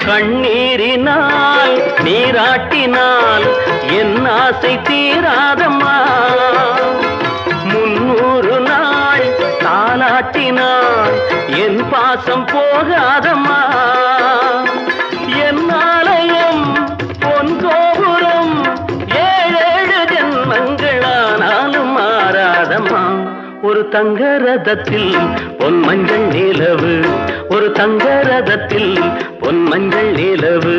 கண்ணீரினால் நீராட்டினால் என் ஆசை தீராதம்மா. 300 நாள் தாலாட்டினால் என் பாசம் போகாதம்மா. என் ஆலயம் பொன் கோபுரம் 7 ஜென்மங்களானாலும் மாறாதம்மா. ஒரு தங்க ரதத்தில் பொன் மஞ்சள் நிலவு, ஒரு தங்க ரதத்தில் பொன் மஞ்சள் நிலவு.